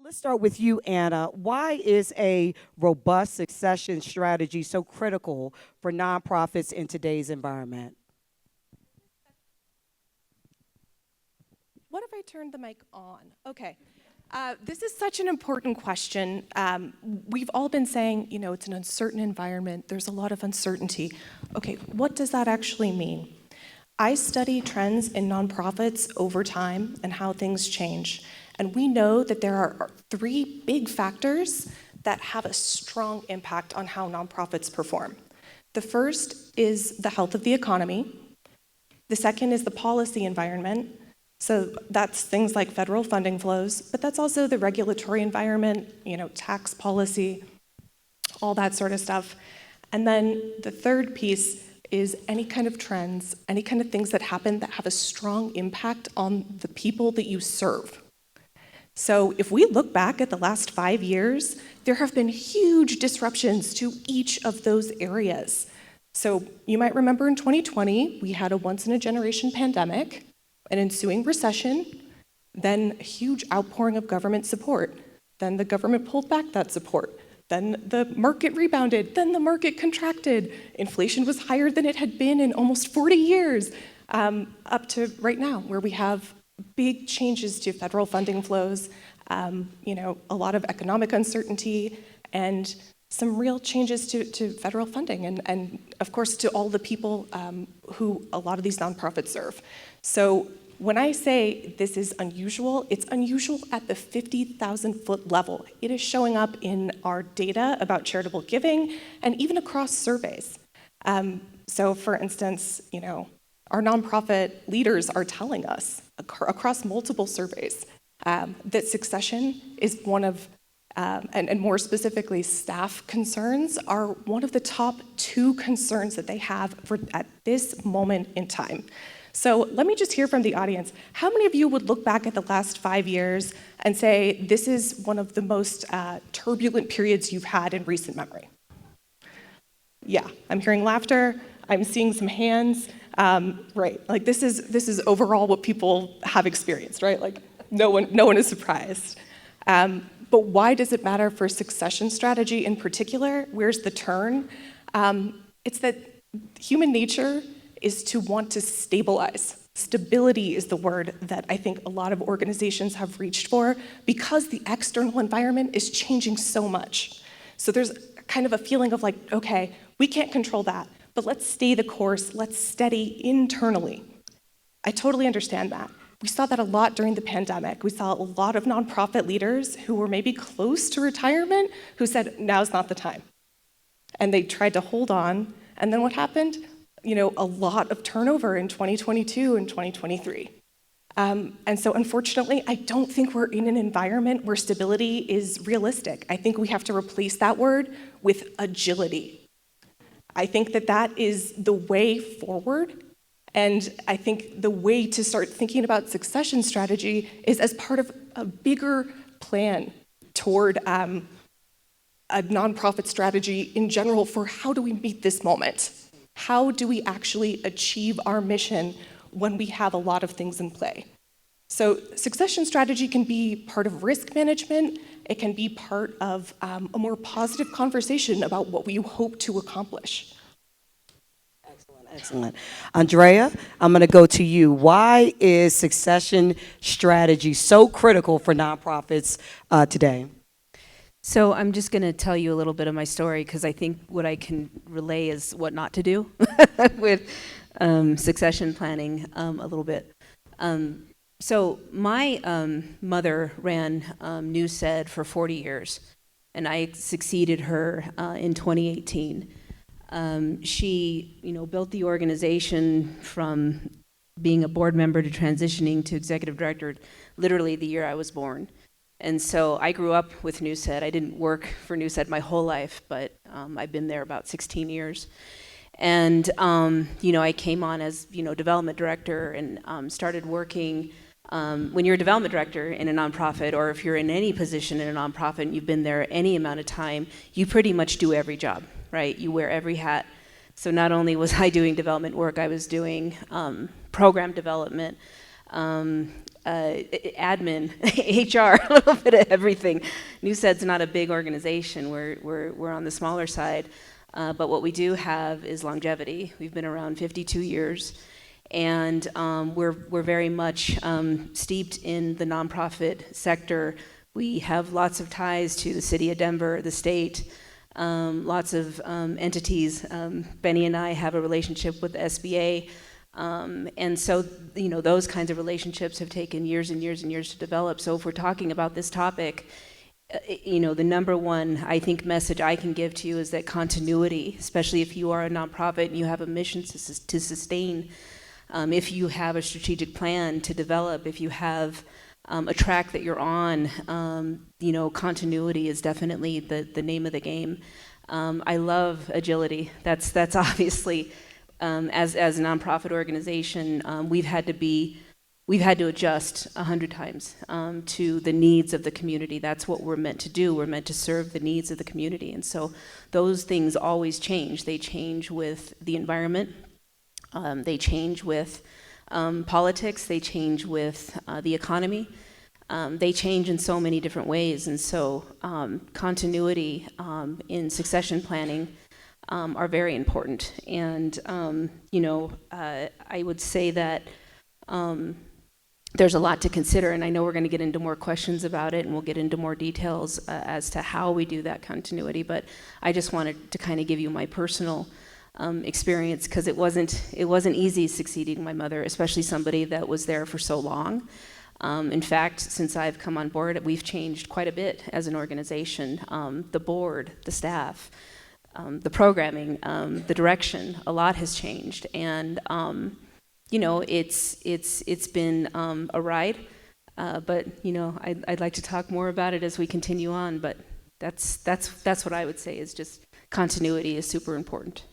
Let's start with you, Anna. Why is a robust succession strategy so critical for nonprofits in today's environment? What if I turned the mic on? Okay. This is such an important question. We've all been saying, it's an uncertain environment. There's a lot of uncertainty. Okay, what does that actually mean? I study trends in nonprofits over time and how things change. And we know that there are three big factors that have a strong impact on how nonprofits perform. The first is the health of the economy. The second is the policy environment. So that's things like federal funding flows, but that's also the regulatory environment, tax policy, all that sort of stuff. And then the third piece is any kind of trends, any kind of things that happen that have a strong impact on the people that you serve. So if we look back at the last 5 years, there have been huge disruptions to each of those areas. So you might remember in 2020, we had a once-in-a-generation pandemic, an ensuing recession, then a huge outpouring of government support. Then the government pulled back that support. Then the market rebounded. Then the market contracted. Inflation was higher than it had been in almost 40 years, up to right now, where we have big changes to federal funding flows, a lot of economic uncertainty, and some real changes to federal funding, and of course to all the people who a lot of these nonprofits serve. So when I say this is unusual, it's unusual at the 50,000-foot level. It is showing up in our data about charitable giving and even across surveys. So for instance, our nonprofit leaders are telling us across multiple surveys that succession is one of and more specifically, staff concerns are one of the top 2 concerns that they have at this moment in time. So let me just hear from the audience. How many of you would look back at the last 5 years and say this is one of the most turbulent periods you've had in recent memory? Yeah, I'm hearing laughter. I'm seeing some hands. Right, like this is overall what people have experienced, right? Like no one is surprised. But why does it matter for succession strategy in particular? Where's the turn? It's that human nature is to want to stabilize. Stability is the word that I think a lot of organizations have reached for because the external environment is changing so much. So there's kind of a feeling of like, okay, we can't control that, but let's stay the course, let's steady internally. I totally understand that. We saw that a lot during the pandemic. We saw a lot of nonprofit leaders who were maybe close to retirement who said, now's not the time. And they tried to hold on, and then what happened? A lot of turnover in 2022 and 2023. And so unfortunately, I don't think we're in an environment where stability is realistic. I think we have to replace that word with agility. I think that is the way forward. And I think the way to start thinking about succession strategy is as part of a bigger plan toward a nonprofit strategy in general for how do we meet this moment? How do we actually achieve our mission when we have a lot of things in play? So succession strategy can be part of risk management. It can be part of a more positive conversation about what we hope to accomplish. Excellent. Andrea, I'm going to go to you. Why is succession strategy so critical for nonprofits today? So I'm just going to tell you a little bit of my story because I think what I can relay is what not to do with succession planning a little bit. So my mother ran NewsSed for 40 years, and I succeeded her in 2018. She, built the organization from being a board member to transitioning to executive director literally the year I was born. And so I grew up with NewsSed. I didn't work for NewsSed my whole life, but I've been there about 16 years. And, I came on as, development director and started working. When you're a development director in a nonprofit, or if you're in any position in a nonprofit and you've been there any amount of time, you pretty much do every job, right? You wear every hat. So not only was I doing development work, I was doing program development, admin, HR, a little bit of everything. NewSed's not a big organization. We're on the smaller side. But what we do have is longevity. We've been around 52 years. And we're very much steeped in the nonprofit sector. We have lots of ties to the city of Denver, the state, lots of entities. Benny and I have a relationship with the SBA. And so, you know, those kinds of relationships have taken years and years and years to develop. So if we're talking about this topic, you know, the number one, I think, message I can give to you is that continuity, especially if you are a nonprofit and you have a mission to sustain, if you have a strategic plan to develop, if you have a track that you're on, you know, continuity is definitely the name of the game. I love agility. That's obviously, as a nonprofit organization, we've had to adjust 100 times to the needs of the community. That's what we're meant to do. We're meant to serve the needs of the community. And so those things always change. They change with the environment. They change with politics. They change with the economy. They change in so many different ways. And so continuity in succession planning are very important. And, you know, I would say that there's a lot to consider, and I know we're going to get into more questions about it, and we'll get into more details as to how we do that continuity, but I just wanted to kind of give you my personal experience, because it wasn't easy succeeding my mother, especially somebody that was there for so long. In fact, since I've come on board, we've changed quite a bit as an organization. The board, the staff, the programming, the direction, a lot has changed, and you know, it's been a ride, but you know, I'd like to talk more about it as we continue on. But that's what I would say is just continuity is super important.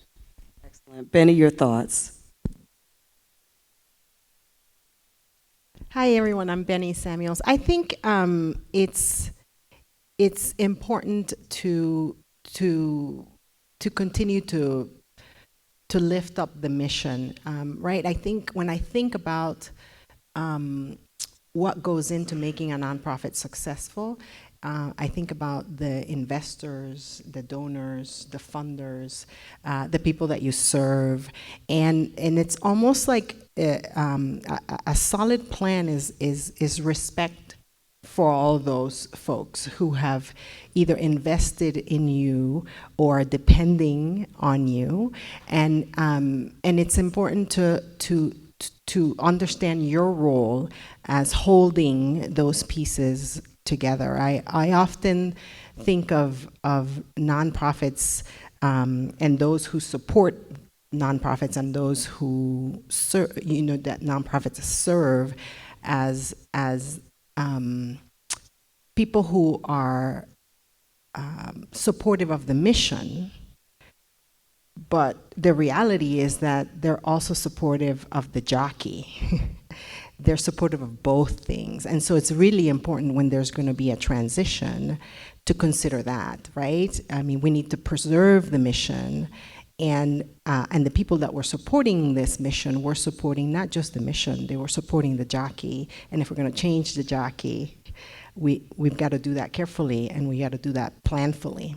Excellent. Benny, your thoughts? Hi everyone, I'm Benny Samuels. I think it's important to continue to lift up the mission, right? I think when I think about what goes into making a nonprofit successful, I think about the investors, the donors, the funders, the people that you serve, and it's almost like a solid plan is respect for all those folks who have either invested in you or depending on you, and it's important to understand your role as holding those pieces together. I often think of nonprofits and those who support nonprofits and those who serve, you know, that nonprofits serve as people who are supportive of the mission, but the reality is that they're also supportive of the jockey. They're supportive of both things. And so it's really important when there's going to be a transition to consider that, right? I mean, we need to preserve the mission, and the people that were supporting this mission were supporting not just the mission, they were supporting the jockey. And if we're going to change the jockey, we've got to do that carefully, and we got to do that planfully.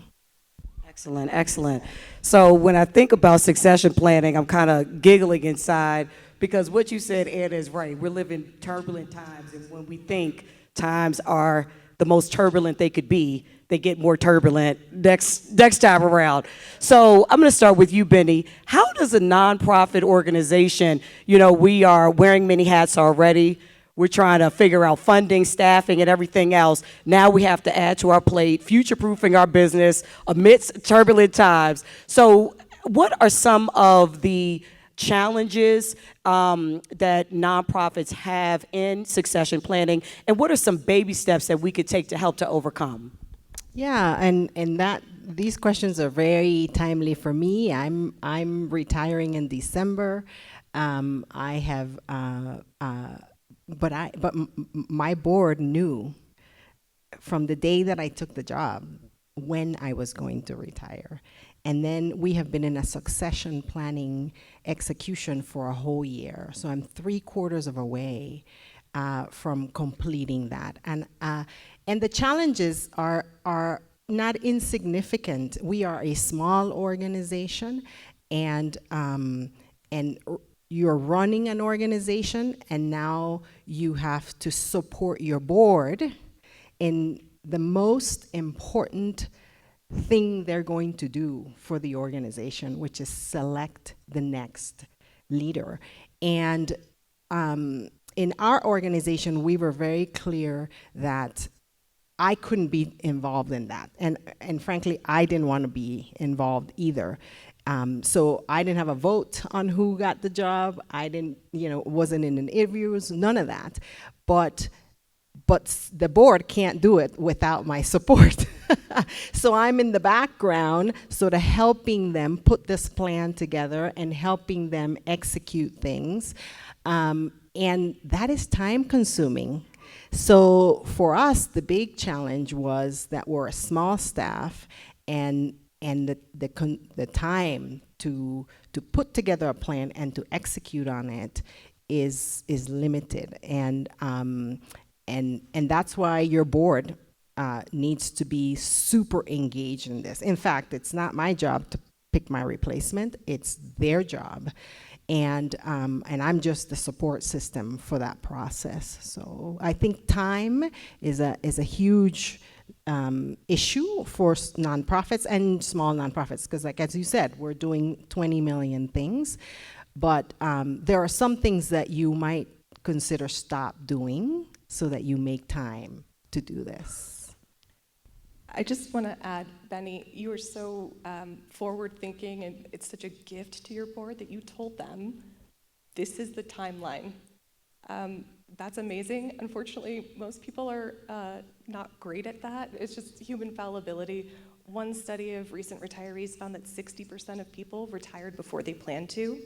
Excellent, excellent. So when I think about succession planning, I'm kind of giggling inside, because what you said, Ed, is right. We're living turbulent times, and when we think times are the most turbulent they could be, they get more turbulent next time around. So I'm going to start with you, Benny. How does a nonprofit organization, you know, we are wearing many hats already. We're trying to figure out funding, staffing, and everything else. Now we have to add to our plate, future-proofing our business amidst turbulent times. So what are some of the challenges that nonprofits have in succession planning, and what are some baby steps that we could take to help to overcome? Yeah, and that these questions are very timely for me. I'm retiring in December. I have, but my board knew from the day that I took the job when I was going to retire, And then we have been in a succession planning execution for a whole year. So I'm 3/4 of a way from completing that. And the challenges are not insignificant. We are a small organization, and you're running an organization, and now you have to support your board in the most important thing they're going to do for the organization, which is select the next leader. And in our organization, we were very clear that I couldn't be involved in that. And frankly, I didn't want to be involved either. So I didn't have a vote on who got the job. I didn't, wasn't in the interviews, none of that. But the board can't do it without my support. So I'm in the background sort of helping them put this plan together and helping them execute things. And that is time consuming. So for us, the big challenge was that we're a small staff, and the time to put together a plan and to execute on it is limited. And that's why your board needs to be super engaged in this. In fact, it's not my job to pick my replacement, it's their job. And I'm just the support system for that process. So I think time is a huge issue for nonprofits and small nonprofits, because like as you said, we're doing 20 million things, but there are some things that you might consider stop doing so that you make time to do this. I just want to add, Benny, you are so forward-thinking, and it's such a gift to your board that you told them this is the timeline. That's amazing. Unfortunately, most people are not great at that. It's just human fallibility. One study of recent retirees found that 60% of people retired before they planned to,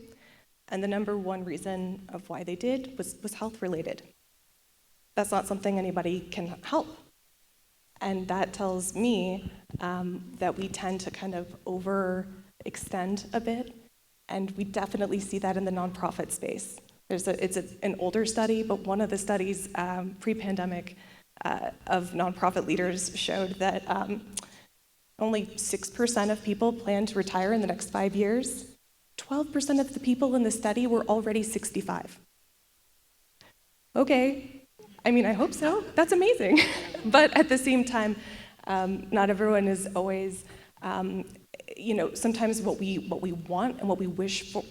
and the number one reason of why they did was health-related. That's not something anybody can help. And that tells me that we tend to kind of overextend a bit, and we definitely see that in the nonprofit space. It's an older study, but one of the studies pre-pandemic of nonprofit leaders showed that only 6% of people plan to retire in the next 5 years. 12% of the people in the study were already 65. Okay. I mean, I hope so. That's amazing. But at the same time, not everyone is always, sometimes what we want and what we wish for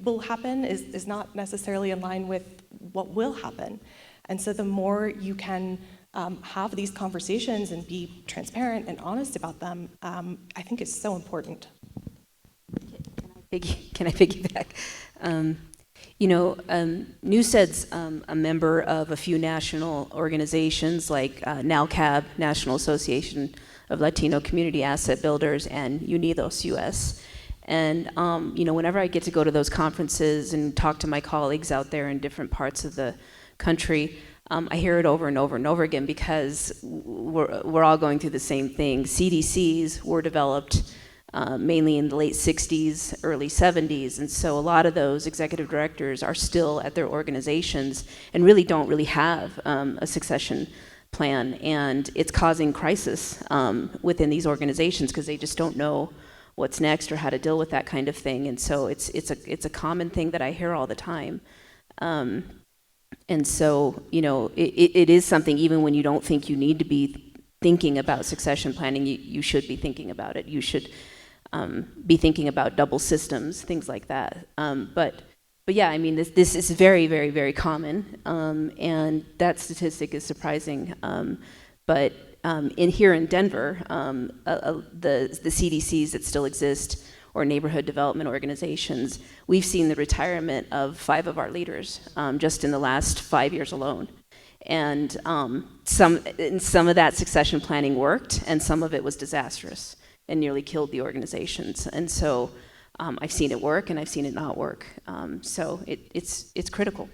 will happen is not necessarily in line with what will happen. And so the more you can have these conversations and be transparent and honest about them, I think is so important. Can I piggyback? NewSED's a member of a few national organizations like NALCAB, National Association of Latino Community Asset Builders, and Unidos US. And whenever I get to go to those conferences and talk to my colleagues out there in different parts of the country, I hear it over and over and over again, because we're all going through the same thing. CDCs were developed mainly in the late 60s, early 70s, and so a lot of those executive directors are still at their organizations and really don't really have a succession plan, and it's causing crisis within these organizations because they just don't know what's next or how to deal with that kind of thing. And so it's a common thing that I hear all the time. And so, it is something, even when you don't think you need to be thinking about succession planning, you should be thinking about it. You should be thinking about double systems, things like that. But yeah, I mean, this is very, very, very common, and that statistic is surprising. But here in Denver, the CDCs that still exist, or neighborhood development organizations, we've seen the retirement of 5 of our leaders just in the last 5 years alone. And some of that succession planning worked, and some of it was disastrous and nearly killed the organizations. And so I've seen it work, and I've seen it not work. So it's critical.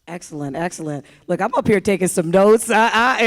Excellent, excellent. Look, I'm up here taking some notes. I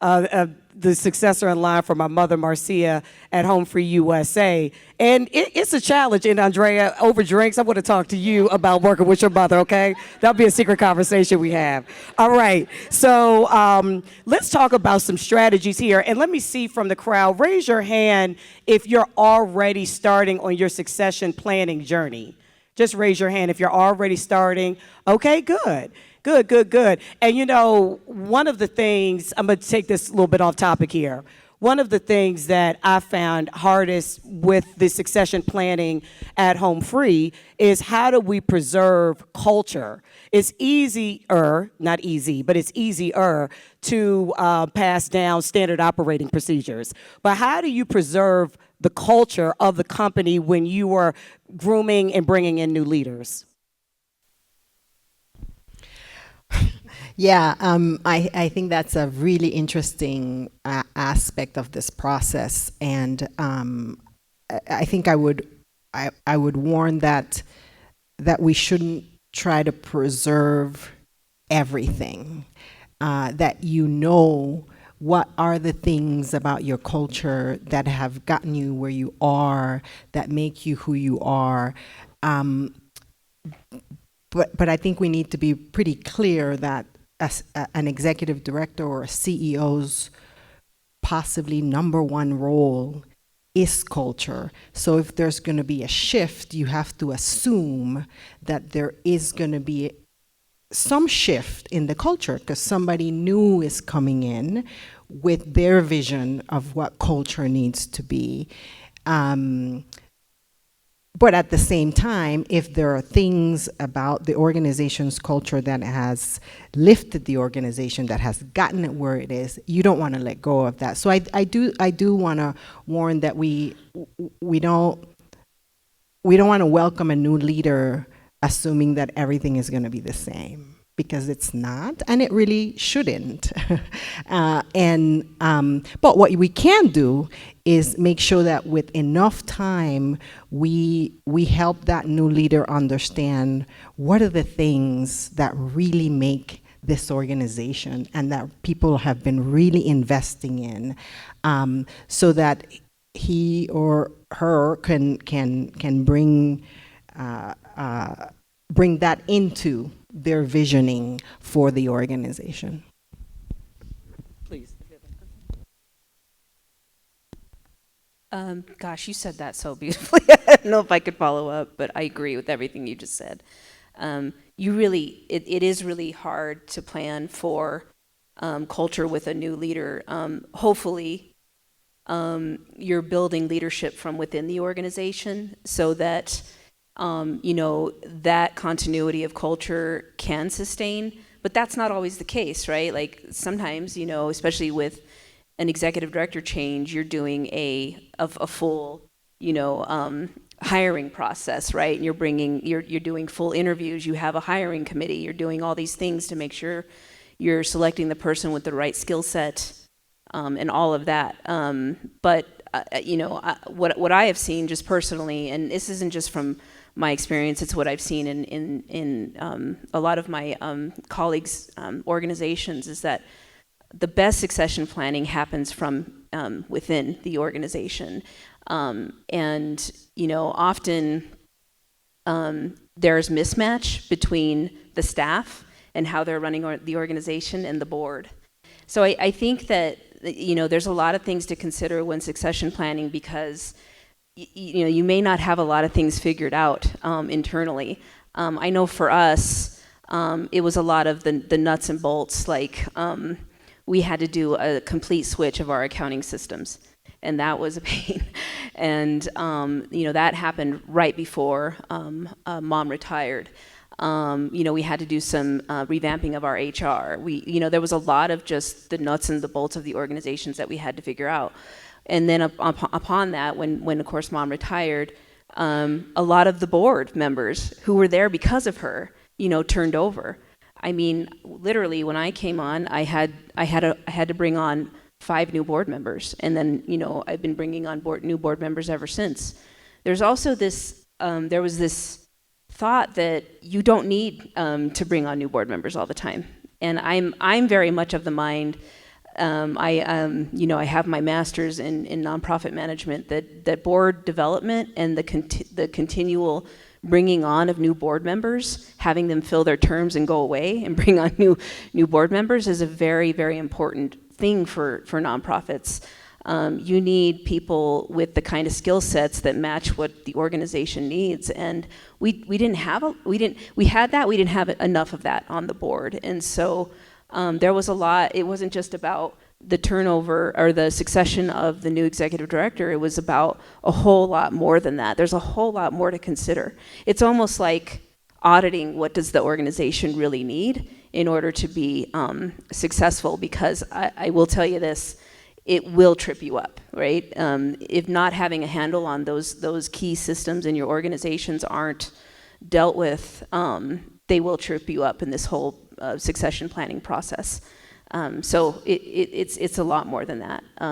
am the successor in line for my mother, Marcia, at HomeFree-USA. And it's a challenge. And Andrea, over drinks, I want to talk to you about working with your mother, okay? That'll be a secret conversation we have. All right. So let's talk about some strategies here. And let me see from the crowd, raise your hand if you're already starting on your succession planning journey. Just raise your hand if you're already starting. Okay, good. Good, good, good. And you know, one of the things, I'm going to take this a little bit off topic here. One of the things that I found hardest with the succession planning at Home Free is how do we preserve culture? It's easier, not easy, but it's easier to pass down standard operating procedures. But how do you preserve the culture of the company when you are grooming and bringing in new leaders? Yeah, I think that's a really interesting aspect of this process, and I think I would warn that we shouldn't try to preserve everything. That you know what are the things about your culture that have gotten you where you are, that make you who you are. But I think we need to be pretty clear that as an executive director or a CEO's possibly number one role is culture. So if there's going to be a shift, you have to assume that there is going to be some shift in the culture because somebody new is coming in with their vision of what culture needs to be. But at the same time, if there are things about the organization's culture that has lifted the organization, that has gotten it where it is, you don't want to let go of that. So I do want to warn that we don't want to welcome a new leader assuming that everything is going to be the same, because it's not, and it really shouldn't. But what we can do is make sure that with enough time, we help that new leader understand what are the things that really make this organization and that people have been really investing in, so that he or her can bring that into their visioning for the organization. Please. Gosh, you said that so beautifully. I don't know if I could follow up, but I agree with everything you just said. It is really hard to plan for culture with a new leader. Hopefully, you're building leadership from within the organization so that that continuity of culture can sustain, but that's not always the case, right? Like sometimes, especially with an executive director change, you're doing a full, hiring process, right? And you're doing full interviews, you have a hiring committee, you're doing all these things to make sure you're selecting the person with the right skill set, and all of that. But what I have seen just personally, and this isn't just from my experience, it's what I've seen in a lot of my colleagues' organizations, is that the best succession planning happens from within the organization. And often there's mismatch between the staff and how they're running the organization and the board. So I think that there's a lot of things to consider when succession planning, because you may not have a lot of things figured out internally. I know for us, it was a lot of the nuts and bolts, like we had to do a complete switch of our accounting systems, and that was a pain. And that happened right before Mom retired. We had to do some revamping of our HR. There was a lot of just the nuts and the bolts of the organizations that we had to figure out. And then upon that, when of course Mom retired, a lot of the board members who were there because of her, turned over. I mean, literally, when I came on, I had to bring on 5 new board members, and then I've been bringing on new board members ever since. There's also this, there was this thought that you don't need to bring on new board members all the time, and I'm very much of the mind I have my master's in nonprofit management. That board development and the continual bringing on of new board members, having them fill their terms and go away and bring on new board members is a very, very important thing for nonprofits. You need people with the kind of skill sets that match what the organization needs, and we didn't have enough of that on the board, and so there was a lot. It wasn't just about the turnover or the succession of the new executive director. It was about a whole lot more than that. There's a whole lot more to consider. It's almost like auditing what does the organization really need in order to be successful, because I will tell you this, it will trip you up, right? If not having a handle on those key systems in your organizations aren't dealt with, they will trip you up in this whole succession planning process. So it's a lot more than that. I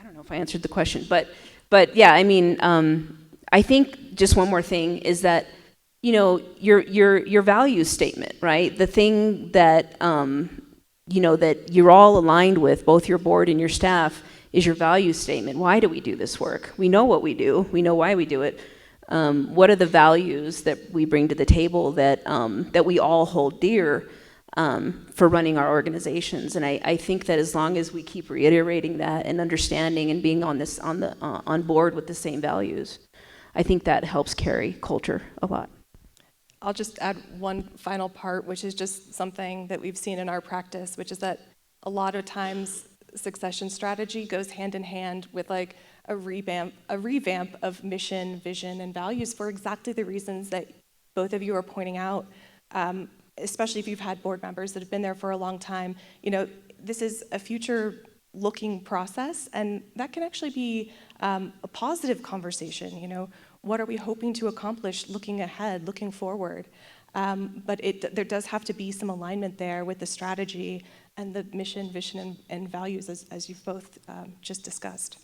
don't know if I answered the question, but yeah, I mean, I think just one more thing is that, your value statement, right? The thing that, that you're all aligned with, both your board and your staff, is your value statement. Why do we do this work? We know what we do. We know why we do it. What are the values that we bring to the table that we all hold dear for running our organizations? And I think that as long as we keep reiterating that and understanding and being on board with the same values, I think that helps carry culture a lot. I'll just add one final part, which is just something that we've seen in our practice, which is that a lot of times succession strategy goes hand in hand with like a revamp of mission, vision, and values for exactly the reasons that both of you are pointing out, especially if you've had board members that have been there for a long time. This is a future-looking process, and that can actually be a positive conversation. What are we hoping to accomplish looking ahead, looking forward? But there does have to be some alignment there with the strategy and the mission, vision, and values, as you've both just discussed.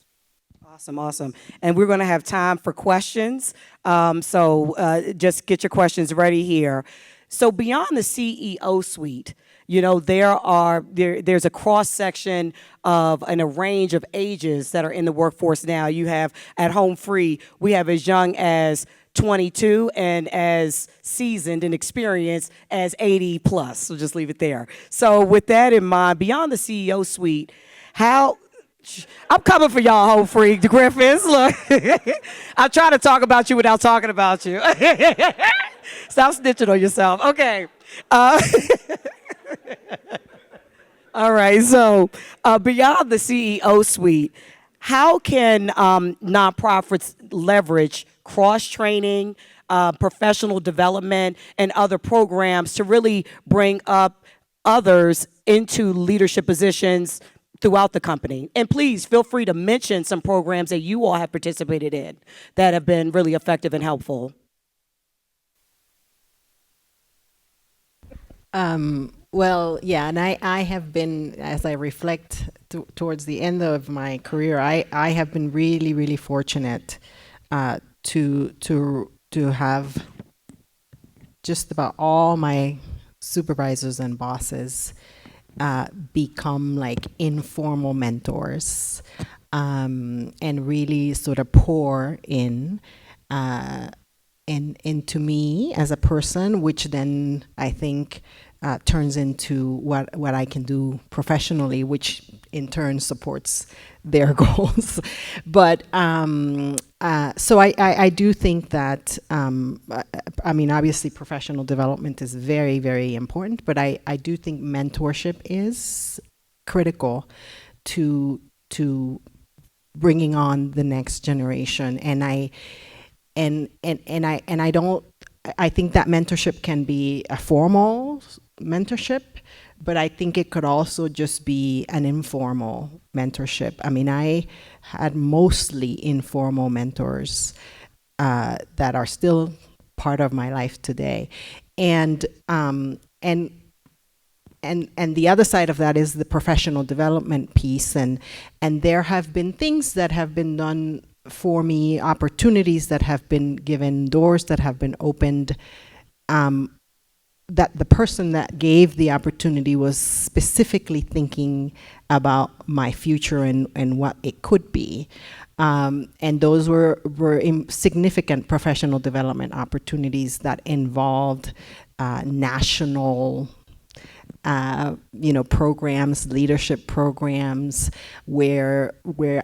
Awesome. And we're going to have time for questions. So just get your questions ready here. So beyond the CEO suite, there's a cross section of and a range of ages that are in the workforce now. You have at HomeFree, we have as young as 22 and as seasoned and experienced as 80 plus. So just leave it there. So with that in mind, beyond the CEO suite, I'm coming for y'all, HomeFree, the Griffins. Look, I'm trying to talk about you without talking about you. Stop snitching on yourself. Okay. All right. So beyond the CEO suite, how can nonprofits leverage cross-training, professional development, and other programs to really bring up others into leadership positions throughout the company? And please feel free to mention some programs that you all have participated in that have been really effective and helpful. Well, yeah, and I have been, as I reflect towards the end of my career, I have been really, really fortunate to have just about all my supervisors and bosses become like informal mentors, and really sort of pour into me as a person, which then I think turns into what I can do professionally, which in turn supports their goals. But so I do think that, obviously professional development is very, very important, but I do think mentorship is critical to bringing on the next generation. And I think that mentorship can be a formal mentorship, but I think it could also just be an informal mentorship. I had mostly informal mentors that are still part of my life today. And the other side of that is the professional development piece. And there have been things that have been done for me, opportunities that have been given, doors that have been opened that the person that gave the opportunity was specifically thinking about my future and what it could be. And those were significant professional development opportunities that involved national programs, leadership programs, where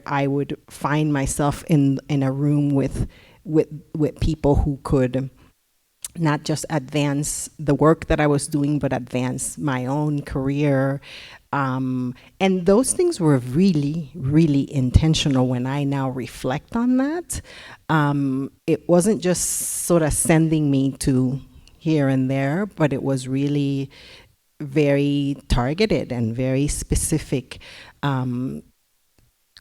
I would find myself in a room with people who could not just advance the work that I was doing, but advance my own career. And those things were really, really intentional when I now reflect on that. It wasn't just sort of sending me to here and there, but it was really very targeted and very specific.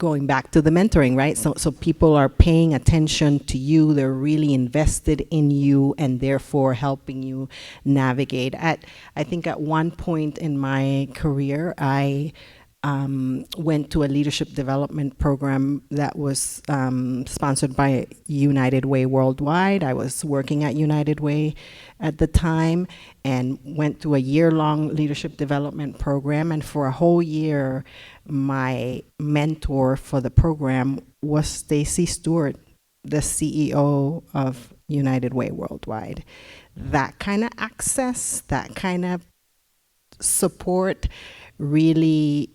Going back to the mentoring, right? So people are paying attention to you, they're really invested in you, and therefore helping you navigate. I think at one point in my career, I went to a leadership development program that was sponsored by United Way Worldwide. I was working at United Way at the time, and went to a year-long leadership development program. And for a whole year, my mentor for the program was Stacy Stewart, the CEO of United Way Worldwide. That kind of access, that kind of support really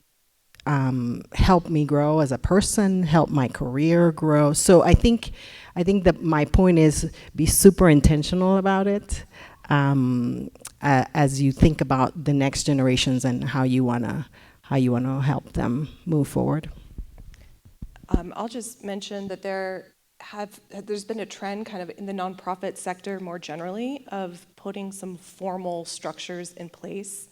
helped me grow as a person, helped my career grow. So I think that my point is, be super intentional about it as you think about the next generations and how you wanna help them move forward. I'll just mention that there's been a trend kind of in the nonprofit sector more generally of putting some formal structures in place.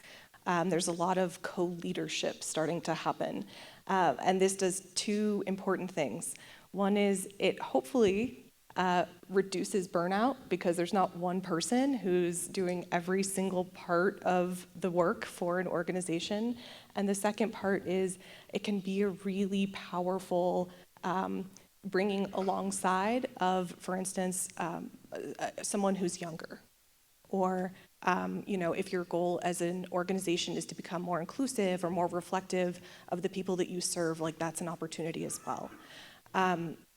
There's a lot of co-leadership starting to happen. And this does two important things. One is it hopefully reduces burnout, because there's not one person who's doing every single part of the work for an organization. And the second part is it can be a really powerful bringing alongside of, for instance, someone who's younger. Or if your goal as an organization is to become more inclusive or more reflective of the people that you serve, like that's an opportunity as well.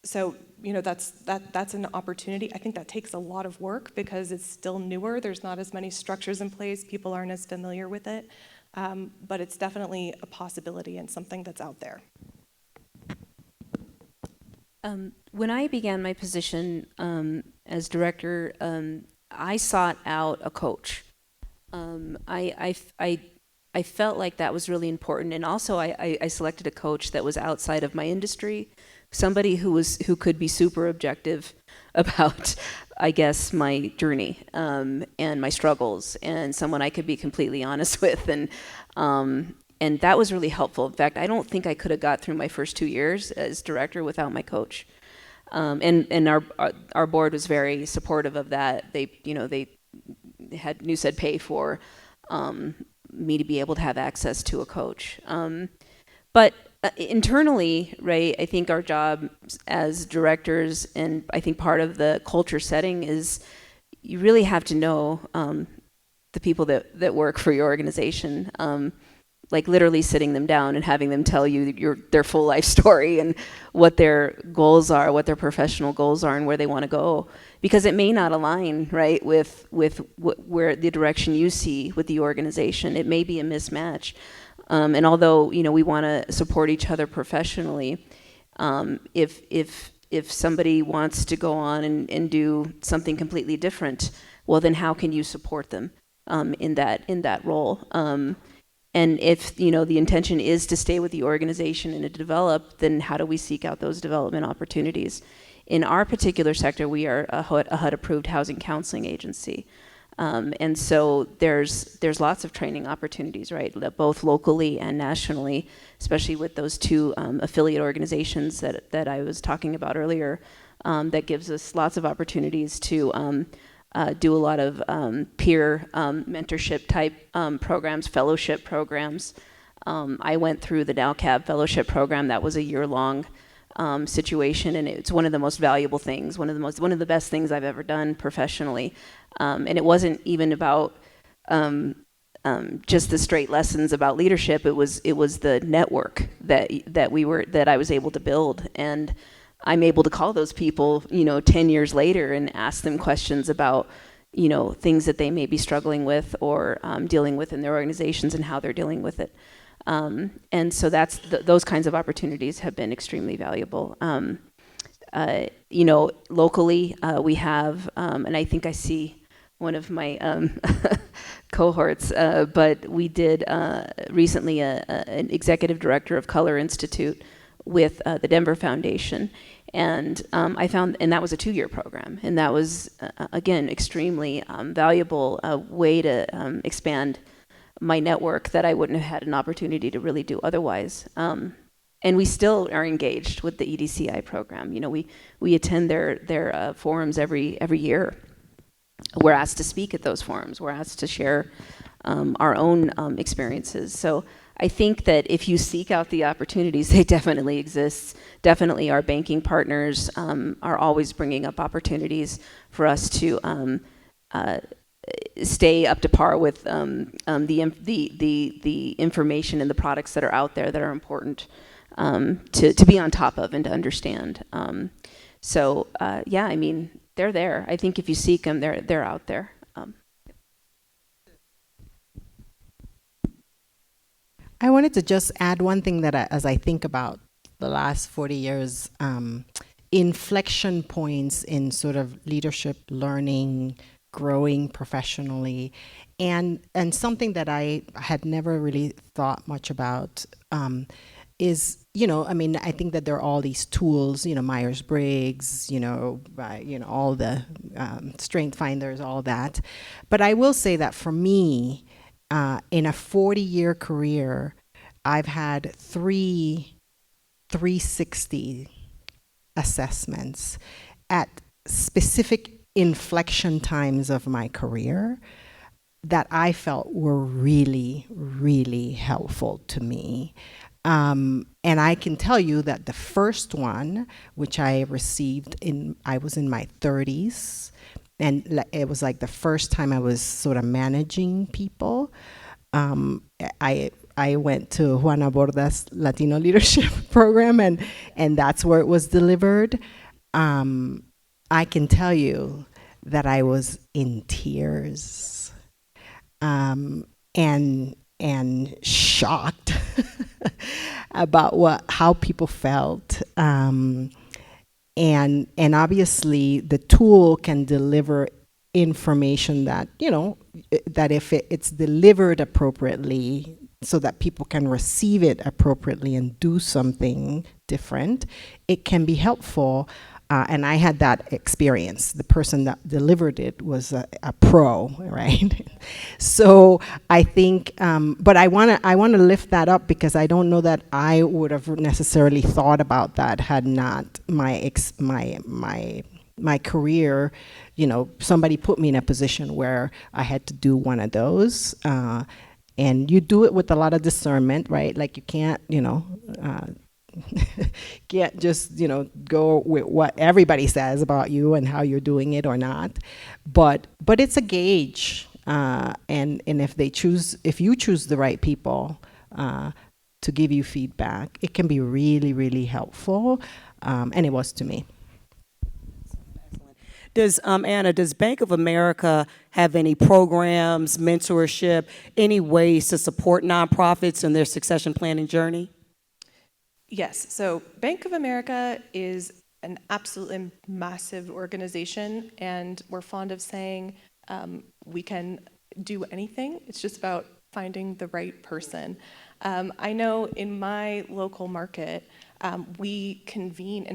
So that's an opportunity. I think that takes a lot of work because it's still newer. There's not as many structures in place. People aren't as familiar with it. But it's definitely a possibility and something that's out there. When I began my position as director, I sought out a coach. I felt like that was really important, and also I selected a coach that was outside of my industry, somebody who could be super objective about, I guess, my journey and my struggles, and someone I could be completely honest with, and that was really helpful. In fact, I don't think I could have got through my first 2 years as director without my coach. And our board was very supportive of that. They had said pay for me to be able to have access to a coach. But internally, right, I think our job as directors, and I think part of the culture setting, is you really have to know the people that work for your organization. Like literally sitting them down and having them tell you their full life story and what their goals are, what their professional goals are, and where they want to go, because it may not align, right, with where the direction you see with the organization. It may be a mismatch, and although we want to support each other professionally, if somebody wants to go on and do something completely different, well, then how can you support them in that role? And if the intention is to stay with the organization and to develop, then how do we seek out those development opportunities? In our particular sector, we are a HUD-approved housing counseling agency, and so there's lots of training opportunities, right, both locally and nationally, especially with those two affiliate organizations that I was talking about earlier. That gives us lots of opportunities to do a lot of peer mentorship type programs, fellowship programs. I went through the NowCab fellowship program. That was a year-long situation, and it's one of the most valuable things, one of the best things I've ever done professionally. And it wasn't even about just the straight lessons about leadership. It was the network that I was able to build, and I'm able to call those people, 10 years later and ask them questions about, things that they may be struggling with or dealing with in their organizations and how they're dealing with it. And so those kinds of opportunities have been extremely valuable. Locally, we have, and I think I see one of my cohorts, but we did recently an executive director of Color Institute with the Denver Foundation. And I found, and that was a 2-year program, and that was, again, extremely valuable way to expand my network that I wouldn't have had an opportunity to really do otherwise. And we still are engaged with the EDCI program. We attend their forums every year. We're asked to speak at those forums. We're asked to share our own experiences. So I think that if you seek out the opportunities, they definitely exist. Definitely our banking partners are always bringing up opportunities for us to stay up to par with the information and the products that are out there that are important to be on top of and to understand. Yeah, I mean, they're there. I think if you seek them, they're out there. I wanted to just add one thing that as I think about the last 40 years, inflection points in sort of leadership, learning, growing professionally, and something that I had never really thought much about is, I think that there are all these tools, Myers-Briggs, all the strength finders, all that. But I will say that for me, in a 40-year career, I've had 360 assessments at specific inflection times of my career that I felt were really, really helpful to me. And I can tell you that the first one, which I received I was in my 30s, and it was like the first time I was sort of managing people. I went to Juana Borda's Latino Leadership Program, and that's where it was delivered. I can tell you that I was in tears, and shocked about how people felt. And obviously the tool can deliver information that, that if it's delivered appropriately so that people can receive it appropriately and do something different, it can be helpful. And I had that experience. The person that delivered it was a pro, right? So I think, but I want to lift that up because I don't know that I would have necessarily thought about that had not my career, somebody put me in a position where I had to do one of those. And you do it with a lot of discernment, right? Like you can't, can't just go with what everybody says about you and how you're doing it or not, but it's a gauge, and if you choose the right people to give you feedback, it can be really, really helpful, and it was to me. Anna, does Bank of America have any programs, mentorship, any ways to support nonprofits in their succession planning journey? Yes, so Bank of America is an absolutely massive organization, and we're fond of saying we can do anything. It's just about finding the right person. I know in my local market, we convened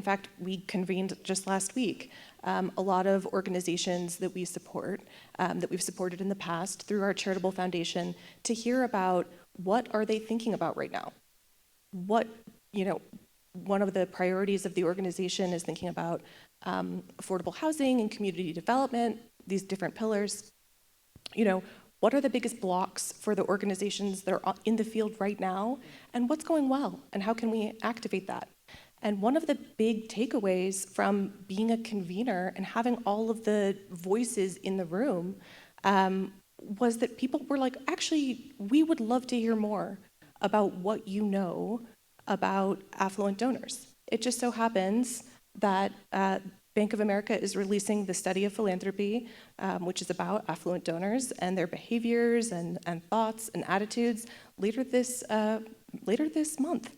just last week a lot of organizations that we support, that we've supported in the past through our charitable foundation, to hear about what are they thinking about right now. One of the priorities of the organization is thinking about affordable housing and community development, these different pillars. What are the biggest blocks for the organizations that are in the field right now, and what's going well, and how can we activate that? And one of the big takeaways from being a convener and having all of the voices in the room was that people were like, actually, we would love to hear more about what you know about affluent donors. It just so happens that Bank of America is releasing the study of philanthropy, which is about affluent donors and their behaviors and thoughts and attitudes later this month.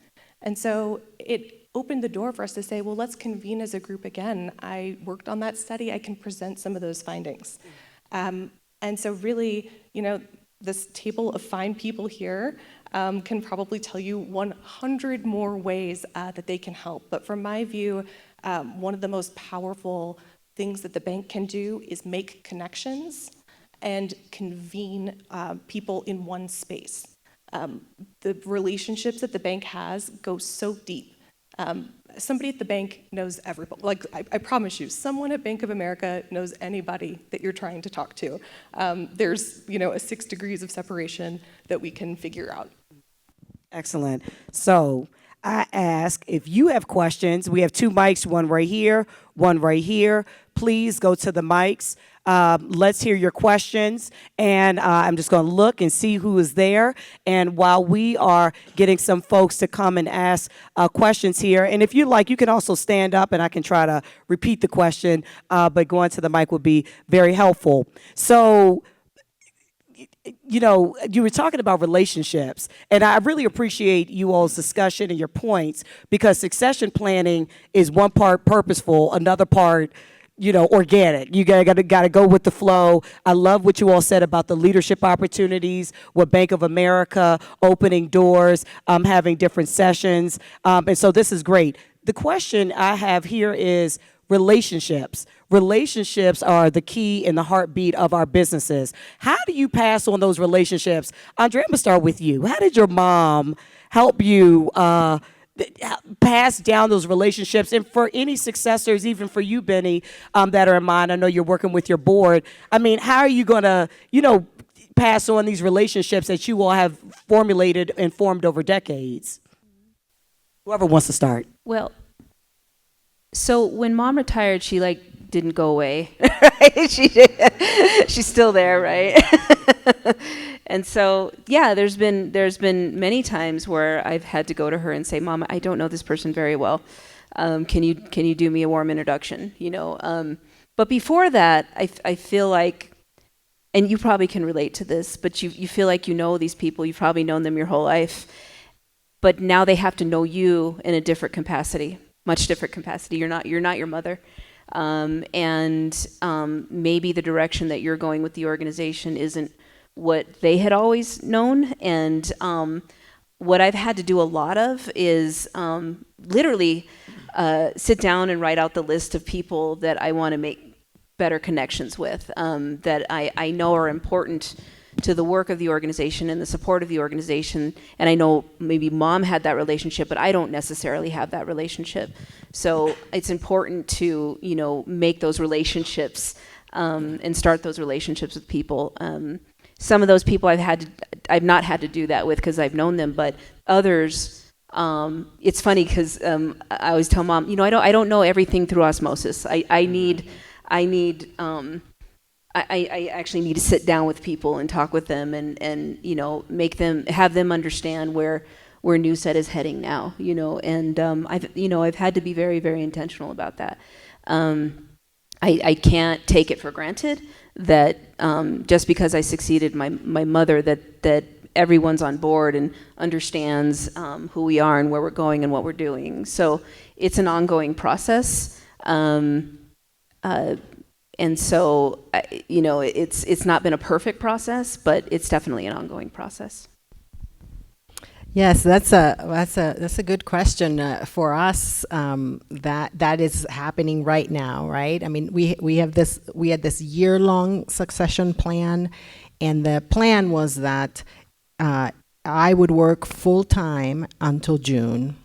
And so it opened the door for us to say, well, let's convene as a group again. I worked on that study. I can present some of those findings. And so really, this table of fine people here can probably tell you 100 more ways that they can help. But from my view, one of the most powerful things that the bank can do is make connections and convene people in one space. The relationships that the bank has go so deep. Somebody at the bank knows everybody. Like, I promise you, someone at Bank of America knows anybody that you're trying to talk to. There's, a 6 degrees of separation that we can figure out. Excellent. So I ask if you have questions. We have 2 mics, one right here, one right here. Please go to the mics. Let's hear your questions. And I'm just going to look and see who is there. And while we are getting some folks to come and ask questions here, and if you like, you can also stand up and I can try to repeat the question, but going to the mic would be very helpful. So, you were talking about relationships, and I really appreciate you all's discussion and your points, because succession planning is one part purposeful, another part, organic. You got to go with the flow. I love what you all said about the leadership opportunities with Bank of America, opening doors, having different sessions, and so this is great. The question I have here is relationships. Relationships are the key and the heartbeat of our businesses. How do you pass on those relationships? Andre, I'm going to start with you. How did your mom help you pass down those relationships? And for any successors, even for you, Benny, that are in mind, I know you're working with your board. I mean, how are you going to, pass on these relationships that you all have formulated and formed over decades? Whoever wants to start. Well, so when Mom retired, she didn't go away, right? She's still there, right? And so, yeah, there's been many times where I've had to go to her and say, Mom, I don't know this person very well. Can you do me a warm introduction? But before that, I feel like, and you probably can relate to this, but you feel like you know these people. You've probably known them your whole life, but now they have to know you in a different capacity, much different capacity. You're not your mother. And maybe the direction that you're going with the organization isn't what they had always known. And what I've had to do a lot of is literally sit down and write out the list of people that I want to make better connections with, that I know are important to the work of the organization and the support of the organization. And I know maybe Mom had that relationship, but I don't necessarily have that relationship. So it's important to, make those relationships and start those relationships with people. Some of those people I've not had to do that with because I've known them, but others, it's funny because I always tell Mom, I don't know everything through osmosis. I actually need to sit down with people and talk with them and have them understand where Newset is heading now, and I've had to be very, very intentional about that. I can't take it for granted that just because I succeeded my mother that everyone's on board and understands who we are and where we're going and what we're doing. So it's an ongoing process. And so, it's not been a perfect process, but it's definitely an ongoing process. Yes, that's a good question for us. That is happening right now, right? I mean, we had this year-long succession plan, and the plan was that I would work full time until June.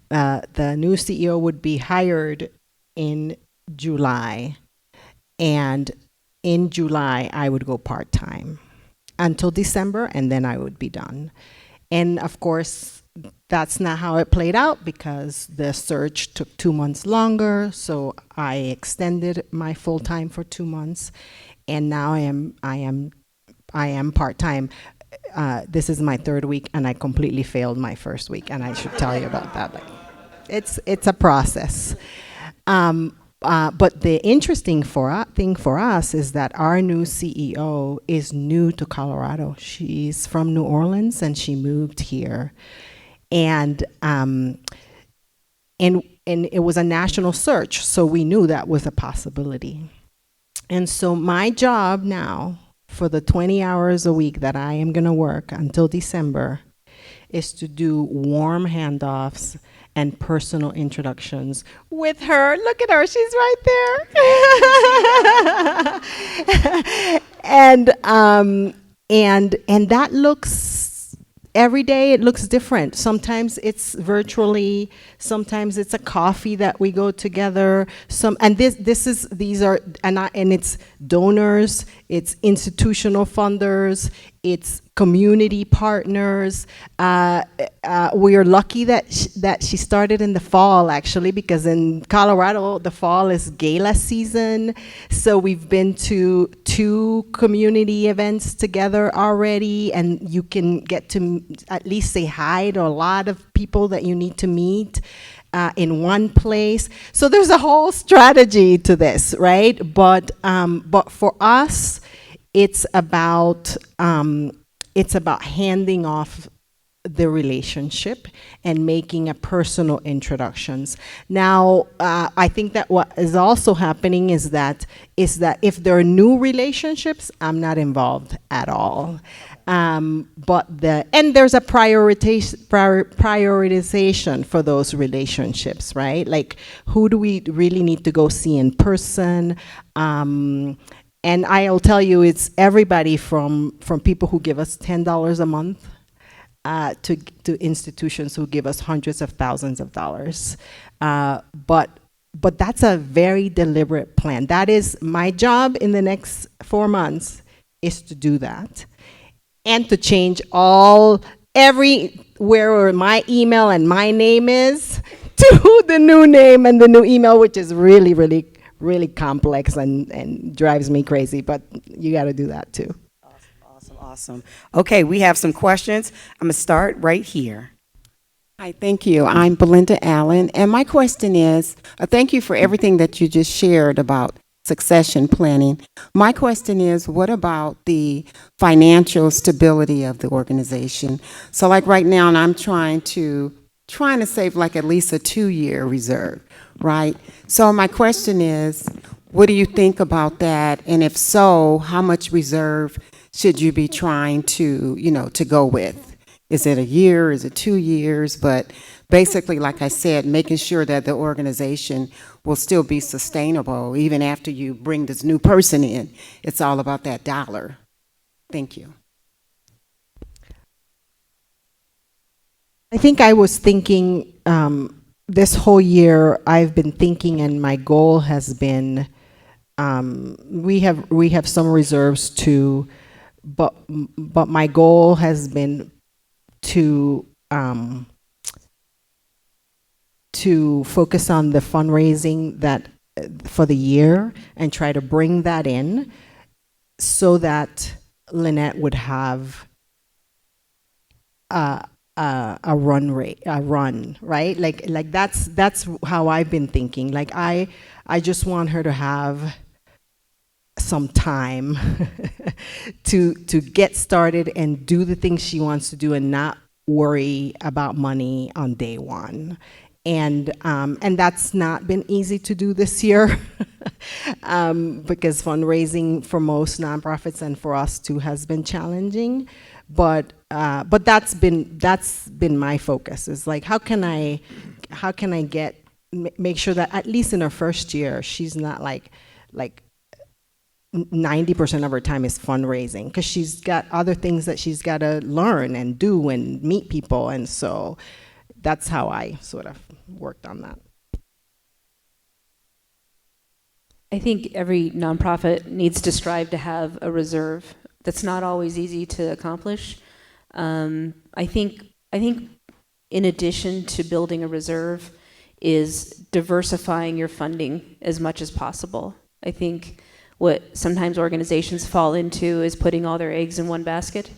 The new CEO would be hired in July. And in July, I would go part-time until December, and then I would be done. And of course, that's not how it played out because the search took 2 months longer. So I extended my full-time for 2 months, and now I am I am part-time. This is my third week, and I completely failed my first week, and I should tell you about that. Like, it's a process. But the interesting thing for us is that our new CEO is new to Colorado. She's from New Orleans, and she moved here, and it was a national search, so we knew that was a possibility. And so my job now, for the 20 hours a week that I am going to work until December, is to do warm handoffs and personal introductions with her. Look at her, she's right there. And that looks, every day it looks different. Sometimes it's virtually, sometimes it's a coffee that we go together. And it's donors, it's institutional funders, it's community partners. We are lucky that she started in the fall, actually, because in Colorado, the fall is gala season. So we've been to 2 community events together already, and you can get to at least say hi to a lot of people that you need to meet in one place. So there's a whole strategy to this, right? But for us, it's about handing off the relationship and making a personal introductions. Now, I think that what is also happening is that if there are new relationships, I'm not involved at all. And there's a prioritization for those relationships, right? Like, who do we really need to go see in person? And I'll tell you, it's everybody from people who give us $10 a month to institutions who give us hundreds of thousands of dollars. But that's a very deliberate plan. That is my job in the next 4 months, is to do that. And to change everywhere my email and my name is to the new name and the new email, which is really, really, really complex and drives me crazy, but you got to do that too. Awesome. Okay, we have some questions. I'm going to start right here. Hi, thank you. I'm Belinda Allen, and my question is, thank you for everything that you just shared about succession planning. My question is, what about the financial stability of the organization? So like right now, and I'm trying to save like at least a 2-year reserve, right? So my question is, what do you think about that? And if so, how much reserve should you be trying to go with? Is it a year? Is it 2 years? But basically, like I said, making sure that the organization will still be sustainable even after you bring this new person in. It's all about that dollar. Thank you. I think I was thinking this whole year, I've been thinking, and my goal has been, we have some reserves too, but my goal has been to focus on the fundraising that for the year and try to bring that in so that Lynette would have a run, right? Like that's how I've been thinking. Like I just want her to have some time to get started and do the things she wants to do and not worry about money on day one. And that's not been easy to do this year because fundraising for most nonprofits and for us too has been challenging. But that's been my focus. Is like how can I make sure that at least in her first year she's not like 90% of her time is fundraising, because she's got other things that she's got to learn and do and meet people, and so that's how I sort of worked on that. I think every nonprofit needs to strive to have a reserve. That's not always easy to accomplish. I think in addition to building a reserve is diversifying your funding as much as possible. I think what sometimes organizations fall into is putting all their eggs in one basket.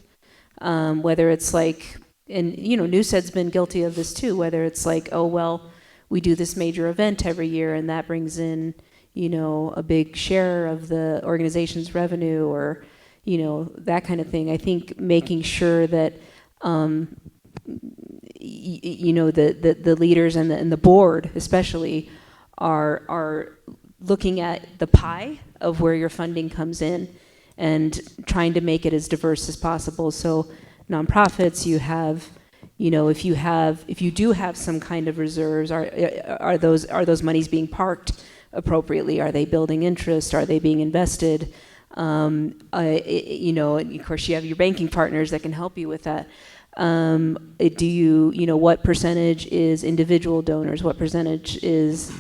Whether it's like, and Newsed's been guilty of this too, whether it's like, oh, well, we do this major event every year and that brings in, a big share of the organization's revenue, or, that kind of thing. I think making sure that, the leaders and the board especially are looking at the pie of where your funding comes in and trying to make it as diverse as possible. So nonprofits, you have, if you do have some kind of reserves, are those monies being parked appropriately? Are they building interest? Are they being invested? And of course you have your banking partners that can help you with that. What percentage is individual donors? What percentage is,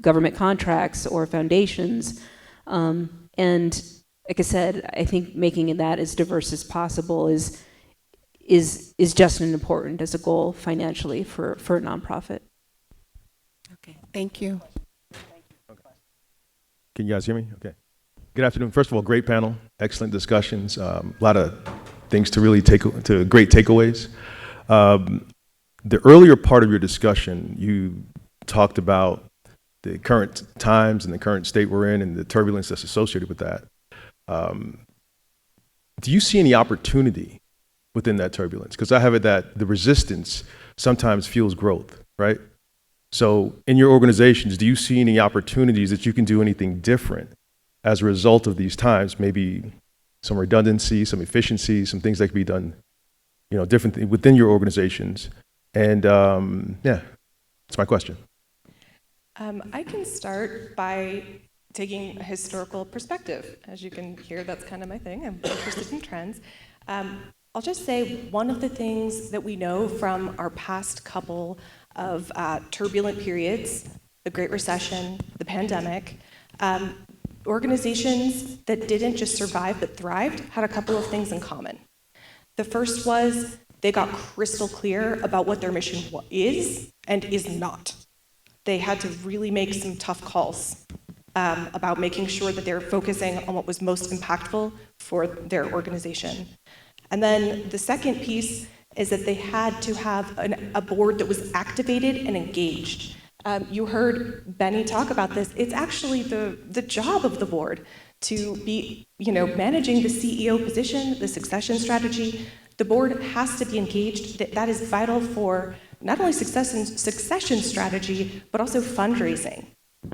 government contracts or foundations? And like I said, I think making that as diverse as possible is just as important as a goal financially for a nonprofit. Okay, thank you. Can you guys hear me? Okay. Good afternoon. First of all, great panel, excellent discussions, a lot of things to really great takeaways. The earlier part of your discussion, you talked about the current times and the current state we're in and the turbulence that's associated with that. Do you see any opportunity within that turbulence? Because I have it that the resistance sometimes fuels growth, right? So in your organizations, do you see any opportunities that you can do anything different as a result of these times? Maybe some redundancy, some efficiency, some things that can be done, differently within your organizations. And that's my question. I can start by taking a historical perspective. As you can hear, that's kind of my thing. I'm interested in trends. I'll just say one of the things that we know from our past couple of turbulent periods, the Great Recession, the pandemic, organizations that didn't just survive but thrived had a couple of things in common. The first was they got crystal clear about what their mission is and is not. They had to really make some tough calls about making sure that they were focusing on what was most impactful for their organization. And then the second piece is that they had to have a board that was activated and engaged. You heard Benny talk about this. It's actually the job of the board to be, managing the CEO position, the succession strategy. The board has to be engaged. That is vital for not only succession strategy, but also fundraising.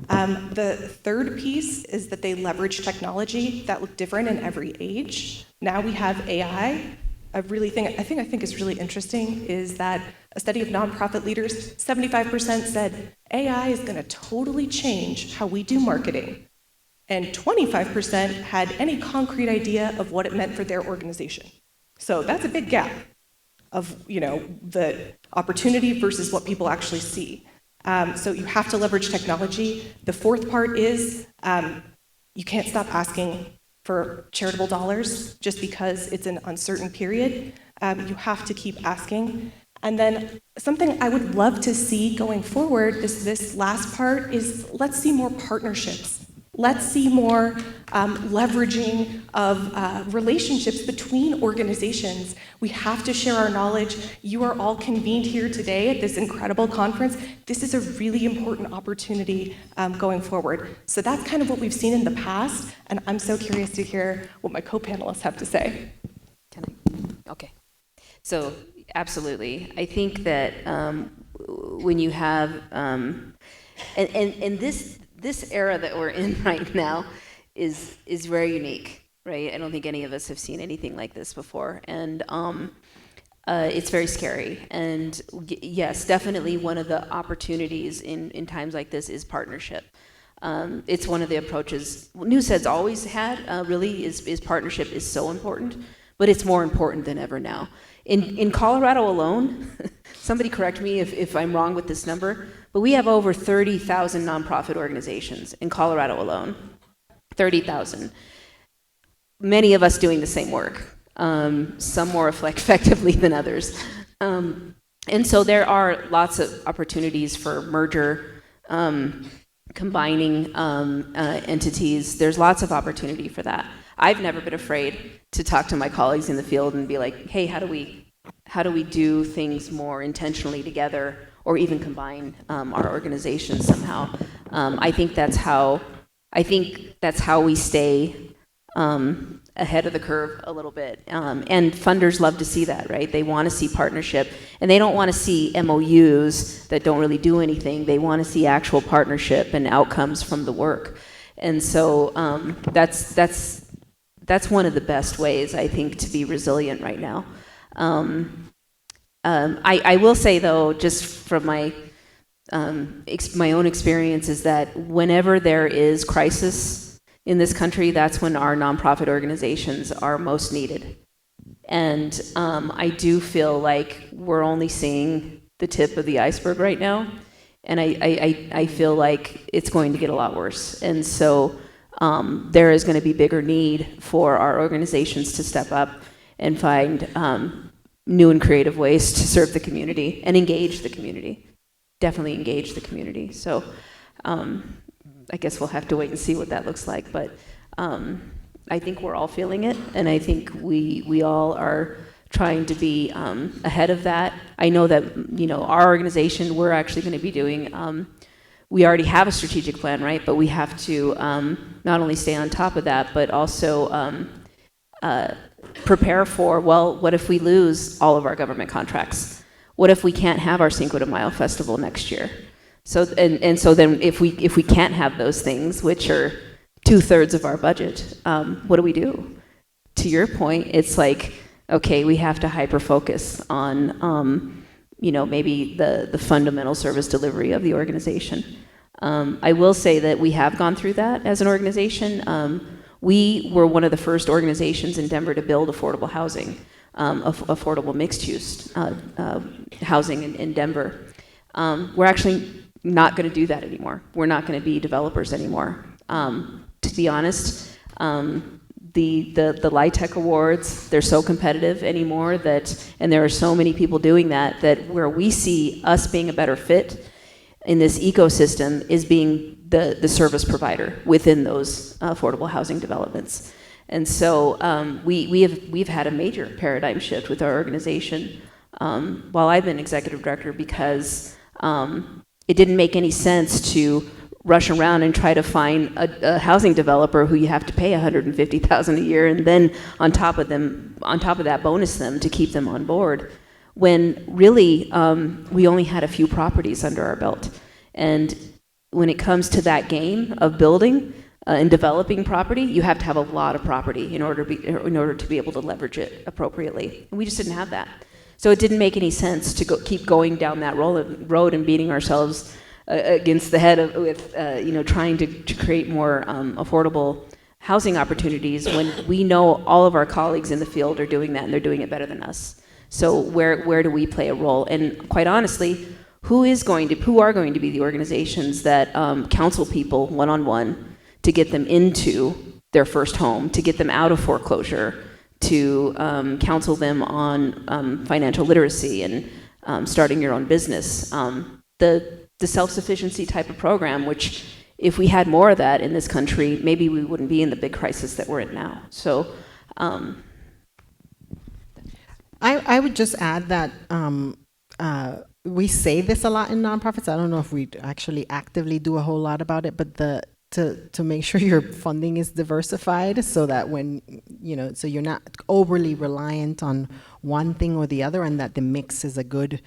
The third piece is that they leverage technology that look different in every age. Now we have AI. I think is really interesting is that a study of nonprofit leaders, 75% said AI is going to totally change how we do marketing. And 25% had any concrete idea of what it meant for their organization. So that's a big gap of, the opportunity versus what people actually see. So you have to leverage technology. The fourth part is you can't stop asking for charitable dollars just because it's an uncertain period. You have to keep asking. And then something I would love to see going forward, this last part, is let's see more partnerships. Let's see more leveraging of relationships between organizations. We have to share our knowledge. You are all convened here today at this incredible conference. This is a really important opportunity going forward. So that's kind of what we've seen in the past, and I'm so curious to hear what my co-panelists have to say. Okay. So absolutely. I think that when you have, and this era that we're in right now is very unique, right? I don't think any of us have seen anything like this before, and it's very scary. And yes, definitely one of the opportunities in times like this is partnership. It's one of the approaches Newsed's always had. Really, is partnership is so important, but it's more important than ever now. In Colorado alone, somebody correct me if I'm wrong with this number, but we have over 30,000 nonprofit organizations in Colorado alone. 30,000. Many of us doing the same work, some more effectively than others. And so there are lots of opportunities for merger, combining entities. There's lots of opportunity for that. I've never been afraid to talk to my colleagues in the field and be like, hey, how do we do things more intentionally together, or even combine our organizations somehow? I think that's how we stay ahead of the curve a little bit. And funders love to see that, right? They want to see partnership, and they don't want to see MOUs that don't really do anything. They want to see actual partnership and outcomes from the work. And so that's one of the best ways, I think, to be resilient right now. I will say, though, just from my own experience, is that whenever there is crisis in this country, that's when our nonprofit organizations are most needed. And I do feel like we're only seeing the tip of the iceberg right now, and I feel like it's going to get a lot worse. And so there is going to be bigger need for our organizations to step up and find new and creative ways to serve the community and engage the community. Definitely engage the community. So I guess we'll have to wait and see what that looks like. But I think we're all feeling it, and I think we all are trying to be ahead of that. I know that, our organization, we're actually going to be doing, we already have a strategic plan, right? But we have to not only stay on top of that, but also prepare for, well, what if we lose all of our government contracts? What if we can't have our Cinco de Mayo festival next year? So and so then if we can't have those things, which are 2/3 of our budget, what do we do? To your point, it's like, okay, we have to hyper focus on maybe the fundamental service delivery of the organization. I will say that we have gone through that as an organization. We were one of the first organizations in Denver to build affordable housing, affordable mixed-use housing in Denver. We're actually not going to do that anymore. We're not going to be developers anymore. To be honest, the LIHTC awards, they're so competitive anymore and there are so many people doing that where we see us being a better fit in this ecosystem is being the service provider within those affordable housing developments. And so we've had a major paradigm shift with our organization while I've been executive director, because it didn't make any sense to rush around and try to find a housing developer who you have to pay $150,000 a year, and then on top of that bonus them to keep them on board, when really we only had a few properties under our belt. And when it comes to that game of building and developing property, you have to have a lot of property in order to be able to leverage it appropriately. And we just didn't have that. So it didn't make any sense to keep going down that road and beating ourselves against the head with trying to create more affordable housing opportunities, when we know all of our colleagues in the field are doing that, and they're doing it better than us. So where do we play a role? And quite honestly, who are going to be the organizations that counsel people one-on-one to get them into their first home, to get them out of foreclosure, to counsel them on financial literacy and starting your own business? The self-sufficiency type of program, which if we had more of that in this country, maybe we wouldn't be in the big crisis that we're in now. So I would just add that we say this a lot in nonprofits. I don't know if we actually actively do a whole lot about it, but to make sure your funding is diversified, so that so you're not overly reliant on one thing or the other, and that the mix is a good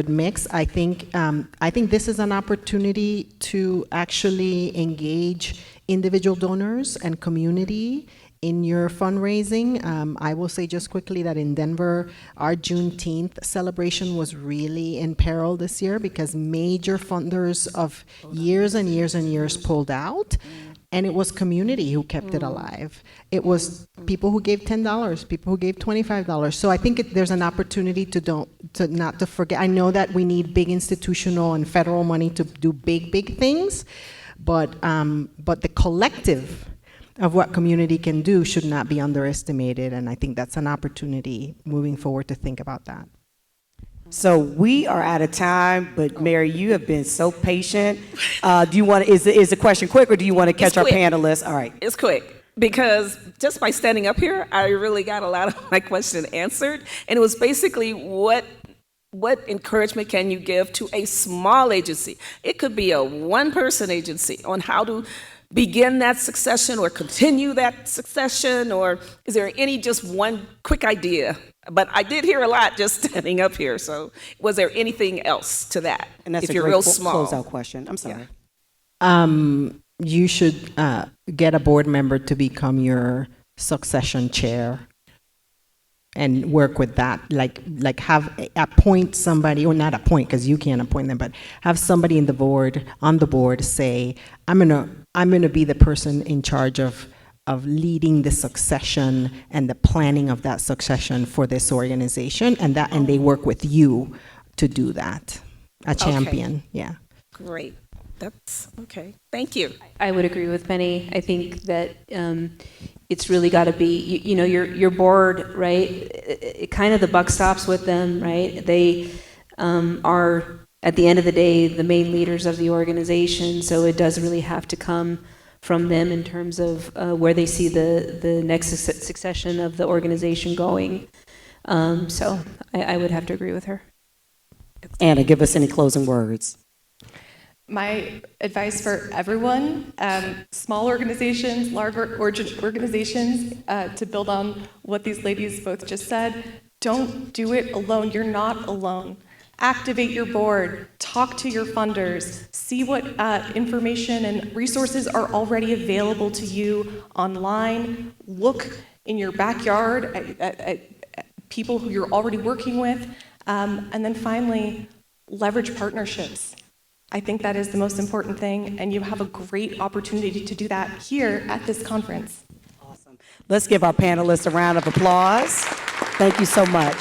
mix. I think this is an opportunity to actually engage individual donors and community in your fundraising. I will say just quickly that in Denver, our Juneteenth celebration was really in peril this year, because major funders of years and years and years pulled out. And it was community who kept it alive. It was people who gave $10, people who gave $25. So I think there's an opportunity to not to forget. I know that we need big institutional and federal money to do big things, but the collective of what community can do should not be underestimated. And I think that's an opportunity moving forward to think about that. So we are out of time, but Mary, you have been so patient. Do you want, is the question quick, or do you want to catch our quick. panelists? All right. It's quick because just by standing up here, I really got a lot of my question answered. And it was basically what encouragement can you give to a small agency? It could be a one-person agency on how to begin that succession or continue that succession, or is there any just one quick idea? But I did hear a lot just standing up here, so was there anything else to that? And that's if a you're great real small. closeout question. I'm sorry. You should get a board member to become your succession chair and work with that. Like appoint somebody, or not appoint because you can't appoint them, but have somebody on the board say, I'm gonna be the person in charge of leading the succession and the planning of that succession for this organization, and they work with you to do that. A champion, yeah. Great. That's okay. Thank you. I would agree with Penny. I think that it's really got to be, your board, right? It kind of the buck stops with them, right? They are, at the end of the day, the main leaders of the organization, so it does really have to come from them in terms of where they see the next succession of the organization going. So I would have to agree with her. Anna, give us any closing words. My advice for everyone, small organizations, large organizations, to build on what these ladies both just said, don't do it alone. You're not alone. Activate your board, talk to your funders, see what information and resources are already available to you online. Look in your backyard at people who you're already working with. And then finally, leverage partnerships. I think that is the most important thing, and you have a great opportunity to do that here at this conference. Awesome. Let's give our panelists a round of applause. Thank you so much.